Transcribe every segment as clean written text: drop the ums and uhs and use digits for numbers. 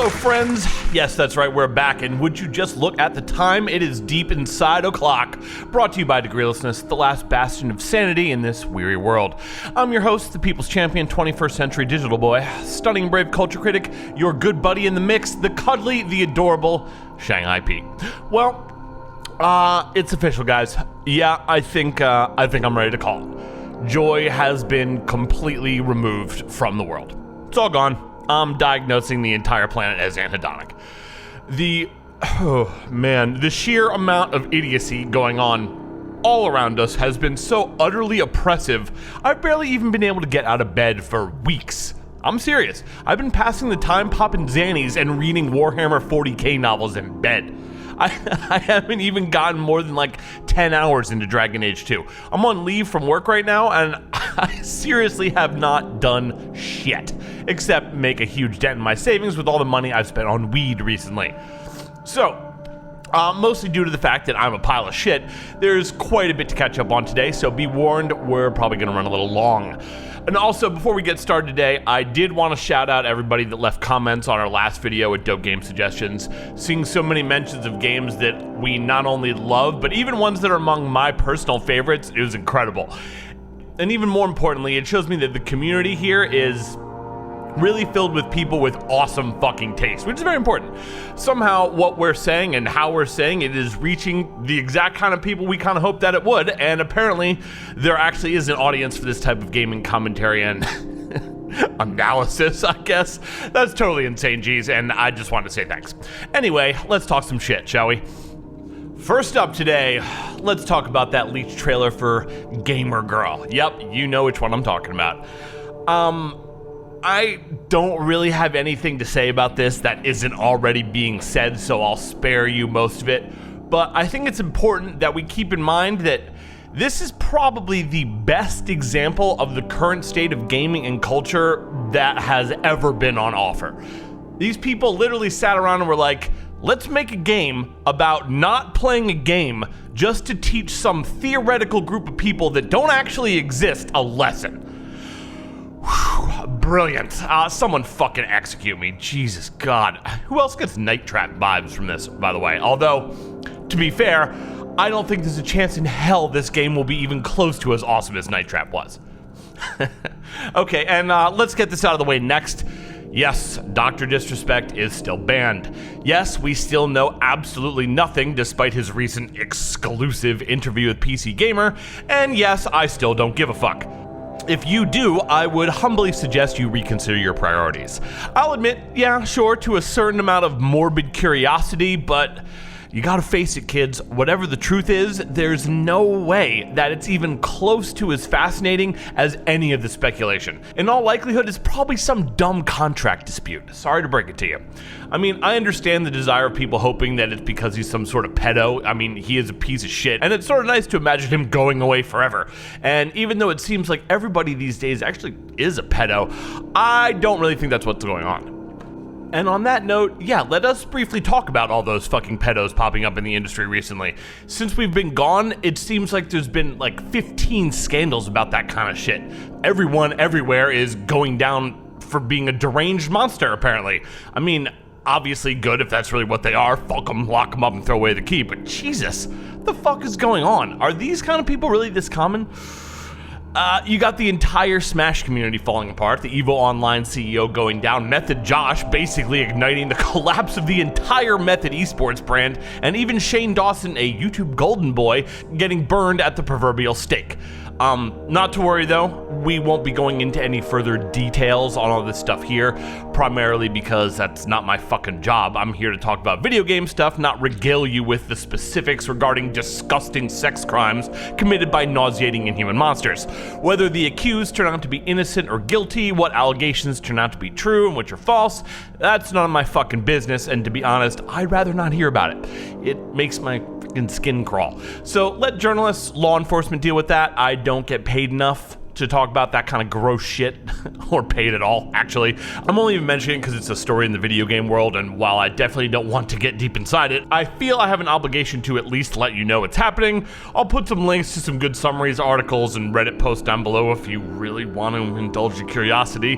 Hello, friends. Yes, that's right, we're back, and would you just look at the time? It is deep inside o'clock. Brought to you by Degreelessness, the last bastion of sanity in this weary world. I'm your host, the People's Champion, 21st Century Digital Boy, stunning brave culture critic, your good buddy in the mix, the cuddly, the adorable Shanghai Pete. Well, it's official, guys. Yeah, I think I'm ready to call it. Joy has been completely removed from the world. It's all gone. I'm diagnosing the entire planet as anhedonic. The sheer amount of idiocy going on all around us has been so utterly oppressive, I've barely even been able to get out of bed for weeks. I'm serious. I've been passing the time popping Xannies and reading Warhammer 40k novels in bed. I haven't even gotten more than like 10 hours into Dragon Age 2. I'm on leave from work right now, and I seriously have not done shit, except make a huge dent in my savings with all the money I've spent on weed recently. So, mostly due to the fact that I'm a pile of shit, there's quite a bit to catch up on today, so be warned, we're probably going to run a little long. And also, before we get started today, I did want to shout out everybody that left comments on our last video with dope game suggestions. Seeing so many mentions of games that we not only love, but even ones that are among my personal favorites, it was incredible. And even more importantly, it shows me that the community here is really filled with people with awesome fucking taste, which is very important. Somehow what we're saying and how we're saying it is reaching the exact kind of people we kind of hoped that it would, and apparently there actually is an audience for this type of gaming commentary and analysis, I guess. That's totally insane, geez, and I just wanted to say thanks. Anyway, let's talk some shit, shall we? First up today, let's talk about that leaked trailer for Gamer Girl. Yep, you know which one I'm talking about. I don't really have anything to say about this that isn't already being said, so I'll spare you most of it. But I think it's important that we keep in mind that this is probably the best example of the current state of gaming and culture that has ever been on offer. These people literally sat around and were like, let's make a game about not playing a game just to teach some theoretical group of people that don't actually exist a lesson. Brilliant. Someone fucking execute me. Jesus God. Who else gets Night Trap vibes from this, by the way? Although, to be fair, I don't think there's a chance in hell this game will be even close to as awesome as Night Trap was. Okay, and let's get this out of the way next. Yes, Dr. Disrespect is still banned. Yes, we still know absolutely nothing despite his recent exclusive interview with PC Gamer. And yes, I still don't give a fuck. If you do, I would humbly suggest you reconsider your priorities. I'll admit, yeah, sure, to a certain amount of morbid curiosity, but you gotta face it, kids, whatever the truth is, there's no way that it's even close to as fascinating as any of the speculation. In all likelihood, it's probably some dumb contract dispute. Sorry to break it to you. I mean, I understand the desire of people hoping that it's because he's some sort of pedo. I mean, he is a piece of shit, and it's sort of nice to imagine him going away forever. And even though it seems like everybody these days actually is a pedo, I don't really think that's what's going on. And on that note, yeah, let us briefly talk about all those fucking pedos popping up in the industry recently. Since we've been gone, it seems like there's been like 15 scandals about that kind of shit. Everyone everywhere is going down for being a deranged monster, apparently. I mean, obviously good if that's really what they are. Fuck them, lock them up, and throw away the key. But Jesus, what the fuck is going on? Are these kind of people really this common? You got the entire Smash community falling apart, the EVO Online CEO going down, MethodJosh basically igniting the collapse of the entire Method esports brand, and even Shane Dawson, a YouTube golden boy, getting burned at the proverbial stake. Not to worry though, we won't be going into any further details on all this stuff here, primarily because that's not my fucking job. I'm here to talk about video game stuff, not regale you with the specifics regarding disgusting sex crimes committed by nauseating inhuman monsters. Whether the accused turn out to be innocent or guilty, what allegations turn out to be true and which are false, that's none of my fucking business, and to be honest, I'd rather not hear about it. It makes my fucking skin crawl. So let journalists, law enforcement deal with that. I don't get paid enough to talk about that kind of gross shit, or paid at all, actually. I'm only even mentioning it because it's a story in the video game world, and while I definitely don't want to get deep inside it, I feel I have an obligation to at least let you know it's happening. I'll put some links to some good summaries, articles, and Reddit posts down below if you really want to indulge your curiosity.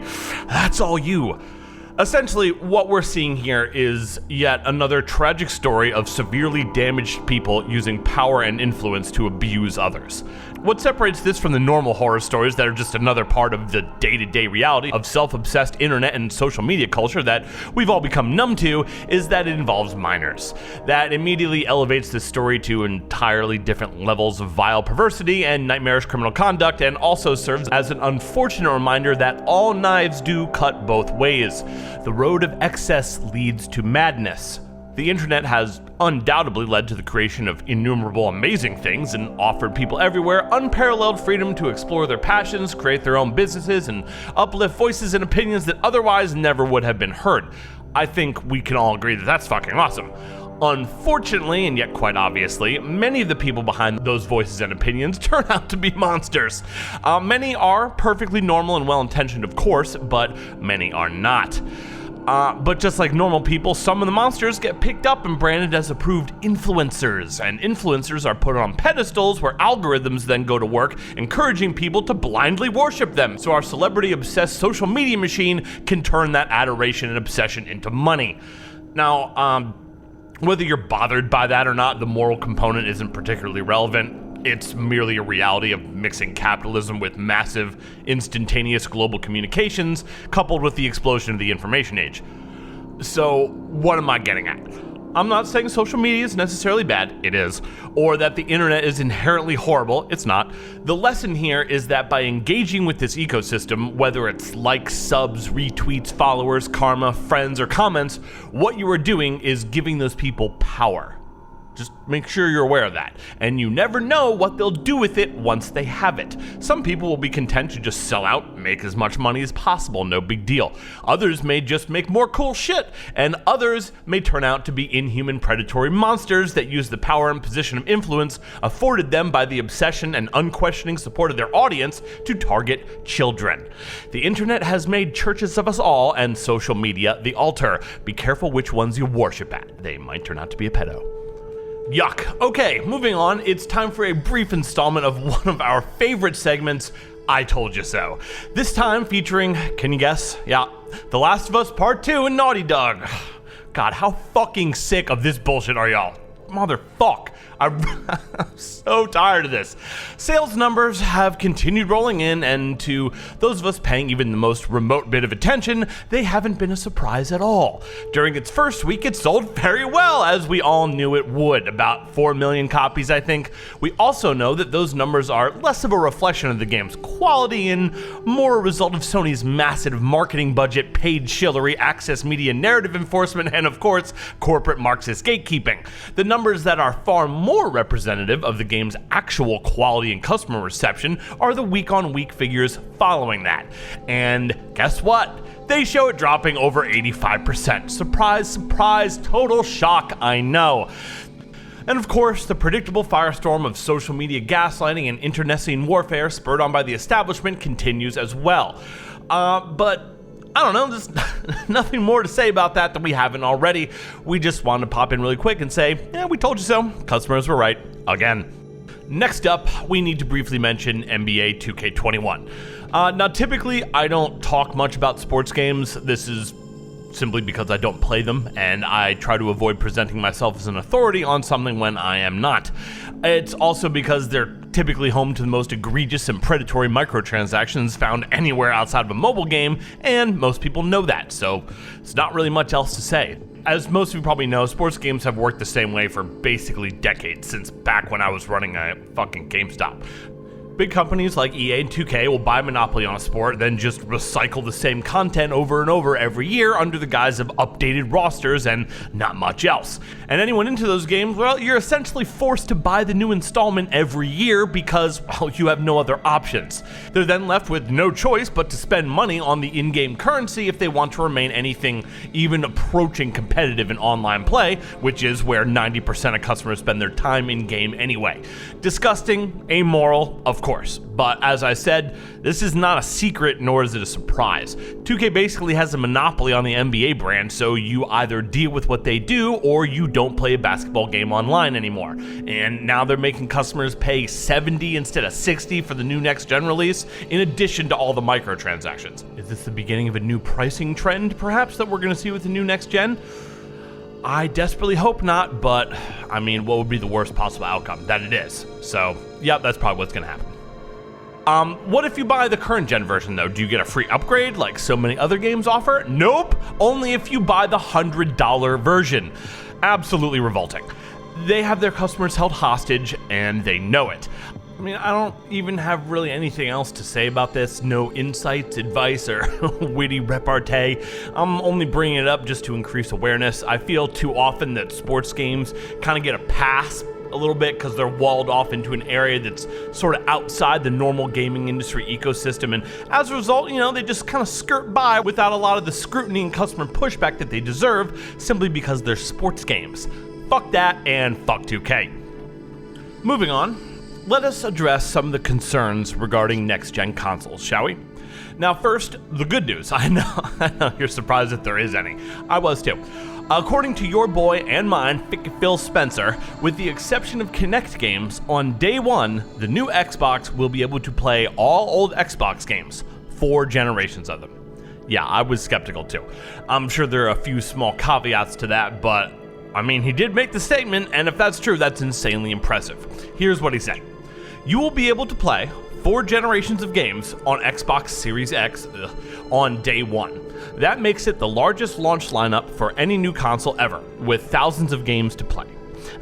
That's all you. Essentially, what we're seeing here is yet another tragic story of severely damaged people using power and influence to abuse others. What separates this from the normal horror stories that are just another part of the day-to-day reality of self-obsessed internet and social media culture that we've all become numb to is that it involves minors. That immediately elevates the story to entirely different levels of vile perversity and nightmarish criminal conduct, and also serves as an unfortunate reminder that all knives do cut both ways. The road of excess leads to madness. The internet has undoubtedly led to the creation of innumerable amazing things and offered people everywhere unparalleled freedom to explore their passions, create their own businesses, and uplift voices and opinions that otherwise never would have been heard. I think we can all agree that that's fucking awesome. Unfortunately, and yet quite obviously, many of the people behind those voices and opinions turn out to be monsters. Many are perfectly normal and well-intentioned, of course, but many are not. But just like normal people, some of the monsters get picked up and branded as approved influencers, and influencers are put on pedestals where algorithms then go to work, encouraging people to blindly worship them, so our celebrity-obsessed social media machine can turn that adoration and obsession into money. Now, whether you're bothered by that or not, the moral component isn't particularly relevant. It's merely a reality of mixing capitalism with massive, instantaneous global communications, coupled with the explosion of the information age. So, what am I getting at? I'm not saying social media is necessarily bad, it is, or that the internet is inherently horrible, it's not. The lesson here is that by engaging with this ecosystem, whether it's likes, subs, retweets, followers, karma, friends, or comments, what you are doing is giving those people power. Just make sure you're aware of that. And you never know what they'll do with it once they have it. Some people will be content to just sell out, make as much money as possible, no big deal. Others may just make more cool shit, and others may turn out to be inhuman predatory monsters that use the power and position of influence afforded them by the obsession and unquestioning support of their audience to target children. The internet has made churches of us all, and social media the altar. Be careful which ones you worship at. They might turn out to be a pedo. Yuck. Okay, moving on, it's time for a brief installment of one of our favorite segments, I Told You So. This time featuring, can you guess? Yeah, The Last of Us Part 2 and Naughty Dog. God, how fucking sick of this bullshit are y'all? Motherfuck. I'm so tired of this. Sales numbers have continued rolling in, and to those of us paying even the most remote bit of attention, they haven't been a surprise at all. During its first week, it sold very well, as we all knew it would. About 4 million copies, I think. We also know that those numbers are less of a reflection of the game's quality and more a result of Sony's massive marketing budget, paid shillery, access media narrative enforcement, and of course, corporate Marxist gatekeeping. The numbers that are far more representative of the game's actual quality and customer reception are the week-on-week figures following that. And guess what? They show it dropping over 85%. Surprise, surprise, total shock, I know. And of course, the predictable firestorm of social media gaslighting and internecine warfare spurred on by the establishment continues as well. But I don't know, there's nothing more to say about that we haven't already. We just wanted to pop in really quick and say, yeah, we told you so. Customers were right, again. Next up, we need to briefly mention NBA 2K21. Now, typically, I don't talk much about sports games. This is simply because I don't play them, and I try to avoid presenting myself as an authority on something when I am not. It's also because they're typically home to the most egregious and predatory microtransactions found anywhere outside of a mobile game, and most people know that, so it's not really much else to say. As most of you probably know, sports games have worked the same way for basically decades, since back when I was running a fucking GameStop. Big companies like EA and 2K will buy monopoly on a sport, then just recycle the same content over and over every year under the guise of updated rosters and not much else. And anyone into those games, well, you're essentially forced to buy the new installment every year because, well, you have no other options. They're then left with no choice but to spend money on the in-game currency if they want to remain anything even approaching competitive in online play, which is where 90% of customers spend their time in-game anyway. Disgusting, amoral, of course. But as I said, this is not a secret, nor is it a surprise. 2K basically has a monopoly on the NBA brand, so you either deal with what they do or you don't play a basketball game online anymore. And now they're making customers pay $70 instead of $60 for the new next-gen release, in addition to all the microtransactions. Is this the beginning of a new pricing trend, perhaps, that we're going to see with the new next-gen? I desperately hope not, but I mean, what would be the worst possible outcome? That it is. So, yeah, that's probably what's going to happen. What if you buy the current gen version though? Do you get a free upgrade like so many other games offer? Nope, only if you buy the $100 version. Absolutely revolting. They have their customers held hostage and they know it. I mean, I don't even have really anything else to say about this. No insights, advice, or witty repartee. I'm only bringing it up just to increase awareness. I feel too often that sports games kind of get a pass a little bit because they're walled off into an area that's sort of outside the normal gaming industry ecosystem, and as a result, they just kind of skirt by without a lot of the scrutiny and customer pushback that they deserve, simply because they're sports games. Fuck that, and fuck 2K. Moving on, let us address some of the concerns regarding next-gen consoles, shall we? Now first, the good news. I know you're surprised if there is any. I was too. According to your boy and mine, Phil Spencer, with the exception of Kinect games, on day one, the new Xbox will be able to play all old Xbox games, 4 generations of them. Yeah, I was skeptical too. I'm sure there are a few small caveats to that, but I mean, he did make the statement, and if that's true, that's insanely impressive. Here's what he said. You will be able to play 4 generations of games on Xbox Series X on day one. That makes it the largest launch lineup for any new console ever, with thousands of games to play.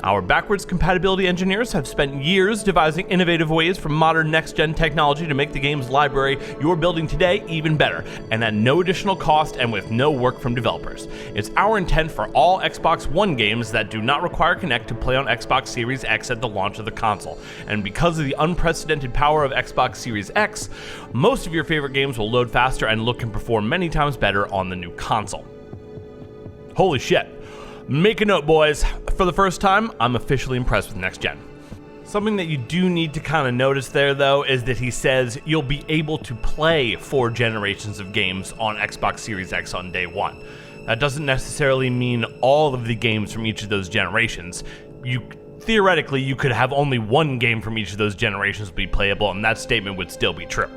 Our backwards compatibility engineers have spent years devising innovative ways from modern next-gen technology to make the games library you're building today even better, and at no additional cost and with no work from developers. It's our intent for all Xbox One games that do not require Kinect to play on Xbox Series X at the launch of the console. And because of the unprecedented power of Xbox Series X, most of your favorite games will load faster and look and perform many times better on the new console. Holy shit. Make a note, boys. For the first time, I'm officially impressed with next gen. Something that you do need to kind of notice there, though, is that he says you'll be able to play 4 generations of games on Xbox Series X on day one. That doesn't necessarily mean all of the games from each of those generations. Theoretically, you could have only 1 game from each of those generations be playable, and that statement would still be true.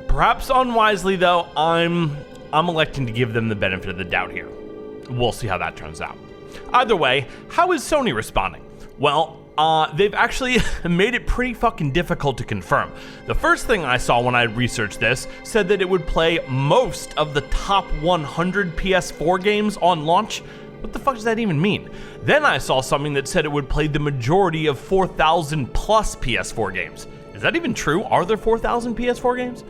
Perhaps unwisely, though, I'm electing to give them the benefit of the doubt here. We'll see how that turns out. Either way, how is Sony responding? Well, they've actually made it pretty fucking difficult to confirm. The first thing I saw when I researched this said that it would play most of the top 100 PS4 games on launch. What the fuck does that even mean? Then I saw something that said it would play the majority of 4,000 plus PS4 games. Is that even true? Are there 4,000 PS4 games?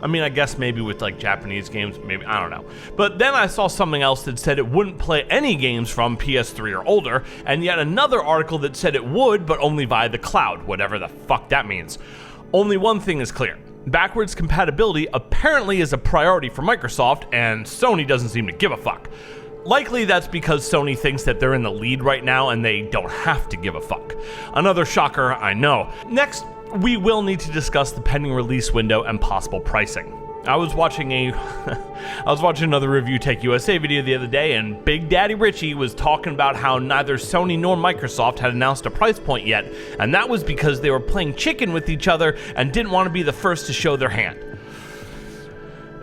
I mean, I guess maybe with like Japanese games, maybe, I don't know. But then I saw something else that said it wouldn't play any games from PS3 or older, and yet another article that said it would, but only via the cloud, whatever the fuck that means. Only one thing is clear. Backwards compatibility apparently is a priority for Microsoft, and Sony doesn't seem to give a fuck. Likely that's because Sony thinks that they're in the lead right now and they don't have to give a fuck. Another shocker, I know. Next, we will need to discuss the pending release window and possible pricing. I was watching another Review Tech USA video the other day, and Big Daddy Richie was talking about how neither Sony nor Microsoft had announced a price point yet, and that was because they were playing chicken with each other and didn't want to be the first to show their hand.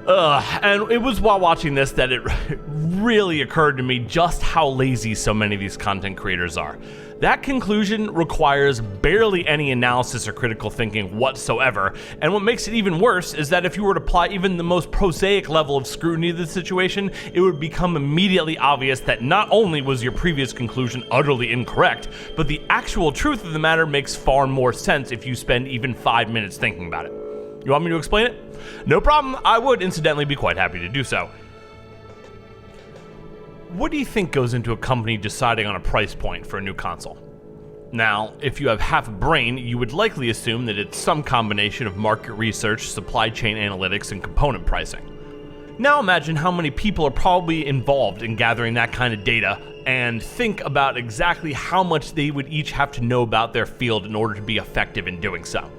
And it was while watching this that it really occurred to me just how lazy so many of these content creators are. That conclusion requires barely any analysis or critical thinking whatsoever, and what makes it even worse is that if you were to apply even the most prosaic level of scrutiny to the situation, it would become immediately obvious that not only was your previous conclusion utterly incorrect, but the actual truth of the matter makes far more sense if you spend even 5 minutes thinking about it. You want me to explain it? No problem, I would incidentally be quite happy to do so. What do you think goes into a company deciding on a price point for a new console? Now, if you have half a brain, you would likely assume that it's some combination of market research, supply chain analytics, and component pricing. Now imagine how many people are probably involved in gathering that kind of data, and think about exactly how much they would each have to know about their field in order to be effective in doing so.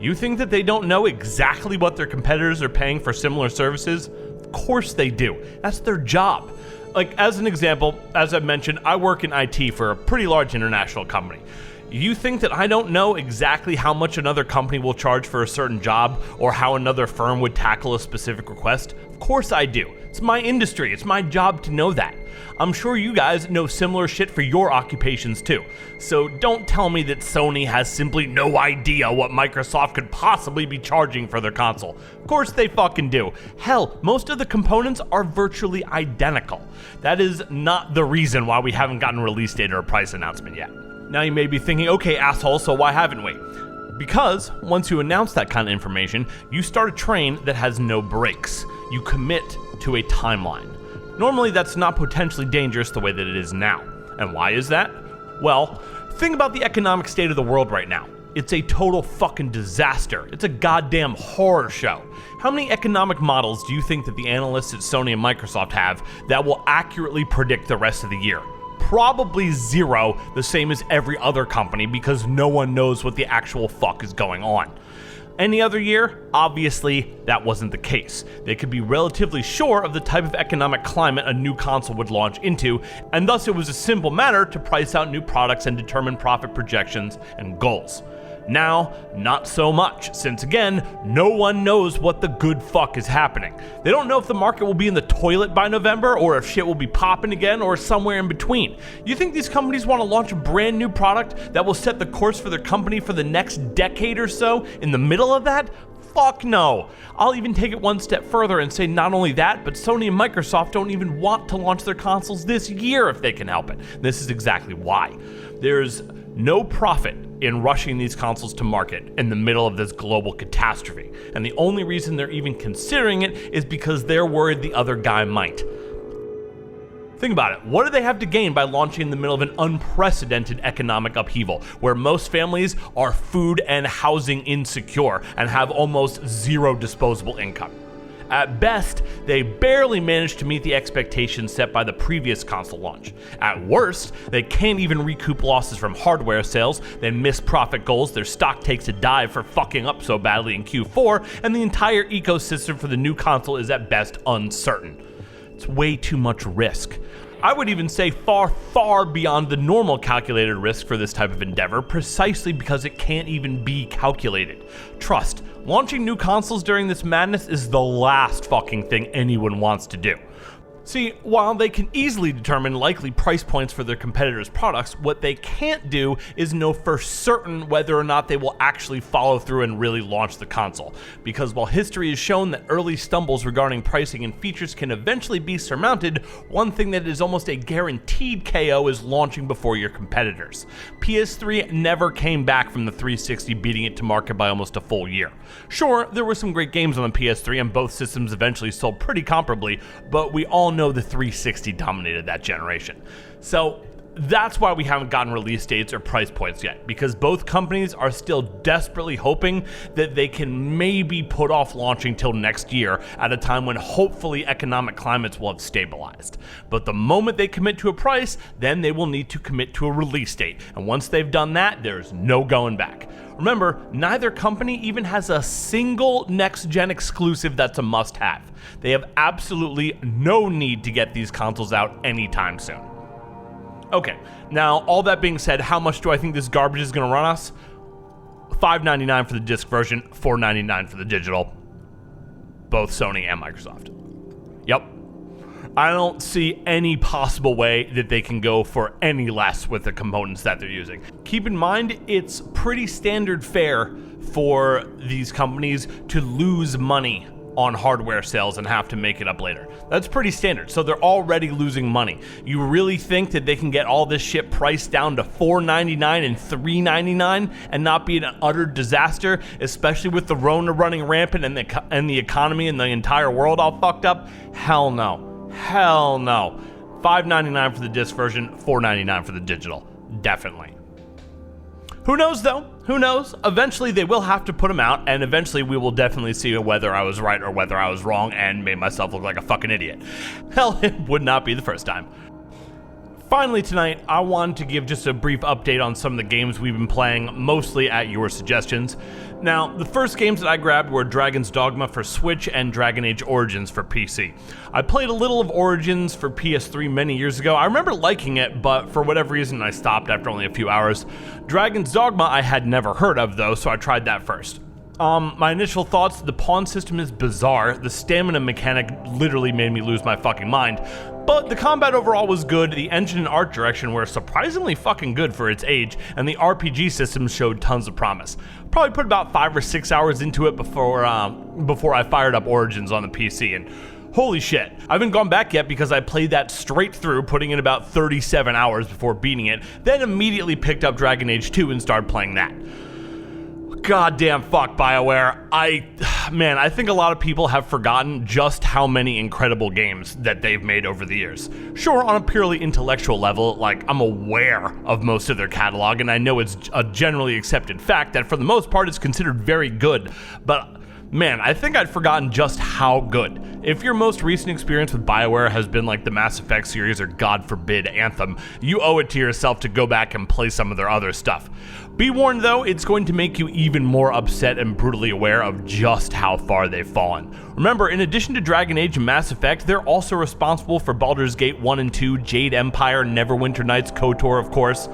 You think that they don't know exactly what their competitors are paying for similar services? Of course they do. That's their job. Like, as an example, as I've mentioned, I work in IT for a pretty large international company. You think that I don't know exactly how much another company will charge for a certain job or how another firm would tackle a specific request? Of course I do. It's my industry. It's my job to know that. I'm sure you guys know similar shit for your occupations too. So don't tell me that Sony has simply no idea what Microsoft could possibly be charging for their console. Of course they fucking do. Hell, most of the components are virtually identical. That is not the reason why we haven't gotten a release date or a price announcement yet. Now you may be thinking, okay, asshole, so why haven't we? Because once you announce that kind of information, you start a train that has no brakes. You commit to a timeline. Normally that's not potentially dangerous the way that it is now. And why is that? Well, think about the economic state of the world right now. It's a total fucking disaster. It's a goddamn horror show. How many economic models do you think that the analysts at Sony and Microsoft have that will accurately predict the rest of the year? Probably zero, the same as every other company, because no one knows what the actual fuck is going on. Any other year, obviously, that wasn't the case. They could be relatively sure of the type of economic climate a new console would launch into, and thus it was a simple matter to price out new products and determine profit projections and goals. Now, not so much, since again, no one knows what the good fuck is happening. They don't know if the market will be in the toilet by November, or if shit will be popping again, or somewhere in between. You think these companies want to launch a brand new product that will set the course for their company for the next decade or so in the middle of that? Fuck no. I'll even take it one step further and say not only that, but Sony and Microsoft don't even want to launch their consoles this year if they can help it. This is exactly why. There's no profit in rushing these consoles to market in the middle of this global catastrophe. And the only reason they're even considering it is because they're worried the other guy might. Think about it. What do they have to gain by launching in the middle of an unprecedented economic upheaval, where most families are food and housing insecure and have almost zero disposable income? At best, they barely managed to meet the expectations set by the previous console launch. At worst, they can't even recoup losses from hardware sales, they miss profit goals, their stock takes a dive for fucking up so badly in Q4, and the entire ecosystem for the new console is at best uncertain. It's way too much risk. I would even say far, far beyond the normal calculated risk for this type of endeavor, precisely because it can't even be calculated. Trust, launching new consoles during this madness is the last fucking thing anyone wants to do. See, while they can easily determine likely price points for their competitors' products, what they can't do is know for certain whether or not they will actually follow through and really launch the console. Because while history has shown that early stumbles regarding pricing and features can eventually be surmounted, one thing that is almost a guaranteed KO is launching before your competitors. PS3 never came back from the 360, beating it to market by almost a full year. Sure, there were some great games on the PS3 and both systems eventually sold pretty comparably, but we all know the 360 dominated that generation. So that's why we haven't gotten release dates or price points yet, because both companies are still desperately hoping that they can maybe put off launching till next year at a time when hopefully economic climates will have stabilized. But the moment they commit to a price, then they will need to commit to a release date. And once they've done that, there's no going back. Remember, neither company even has a single next-gen exclusive that's a must-have. They have absolutely no need to get these consoles out anytime soon. Okay, now all that being said, how much do I think this garbage is going to run us? $5.99 for the disc version, $4.99 for the digital. Both Sony and Microsoft. Yep. I don't see any possible way that they can go for any less with the components that they're using. Keep in mind, it's pretty standard fare for these companies to lose money on hardware sales and have to make it up later. That's pretty standard, so they're already losing money. You really think that they can get all this shit priced down to $4.99 and $3.99 and not be an utter disaster, especially with the Rona running rampant and the economy and the entire world all fucked up? Hell no. Hell no. $5.99 for the disc version, $4.99 for the digital. Definitely. Who knows though? Who knows? Eventually they will have to put them out, and eventually we will definitely see whether I was right or whether I was wrong and made myself look like a fucking idiot. Hell, it would not be the first time. Finally tonight, I wanted to give just a brief update on some of the games we've been playing, mostly at your suggestions. Now, the first games that I grabbed were Dragon's Dogma for Switch and Dragon Age Origins for PC. I played a little of Origins for PS3 many years ago. I remember liking it, but for whatever reason I stopped after only a few hours. Dragon's Dogma I had never heard of though, so I tried that first. My initial thoughts, the pawn system is bizarre. The stamina mechanic literally made me lose my fucking mind. But the combat overall was good, the engine and art direction were surprisingly fucking good for its age, and the RPG system showed tons of promise. Probably put about 5 or 6 hours into it before I fired up Origins on the PC, and holy shit. I haven't gone back yet because I played that straight through, putting in about 37 hours before beating it, then immediately picked up Dragon Age 2 and started playing that. Goddamn fuck, BioWare. I think a lot of people have forgotten just how many incredible games that they've made over the years. Sure, on a purely intellectual level, like, I'm aware of most of their catalog, and I know it's a generally accepted fact that for the most part it's considered very good, but man, I think I'd forgotten just how good. If your most recent experience with BioWare has been like the Mass Effect series or, God forbid, Anthem, you owe it to yourself to go back and play some of their other stuff. Be warned though, it's going to make you even more upset and brutally aware of just how far they've fallen. Remember, in addition to Dragon Age and Mass Effect, they're also responsible for Baldur's Gate 1 and 2, Jade Empire, Neverwinter Nights, KOTOR of course.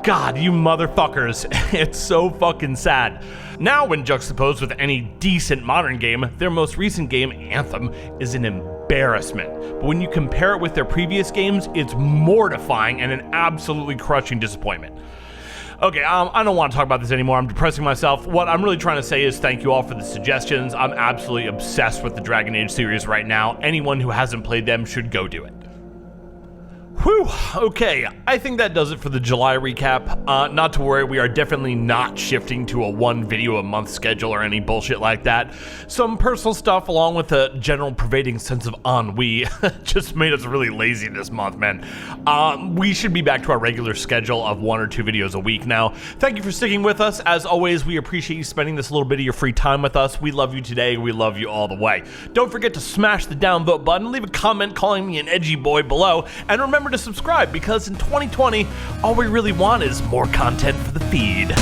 God, you motherfuckers, it's so fucking sad. Now, when juxtaposed with any decent modern game, their most recent game, Anthem, is an embarrassment. But when you compare it with their previous games, it's mortifying and an absolutely crushing disappointment. Okay, I don't want to talk about this anymore. I'm depressing myself. What I'm really trying to say is thank you all for the suggestions. I'm absolutely obsessed with the Dragon Age series right now. Anyone who hasn't played them should go do it. Whew, okay, I think that does it for the July recap. Not to worry, we are definitely not shifting to a 1 video a month schedule or any bullshit like that. Some personal stuff along with a general pervading sense of ennui just made us really lazy this month, man. We should be back to our regular schedule of 1 or 2 videos a week now. Thank you for sticking with us. As always, we appreciate you spending this little bit of your free time with us. We love you today, we love you all the way. Don't forget to smash the downvote button, leave a comment calling me an edgy boy below, and remember to subscribe because in 2020, all we really want is more content for the feed.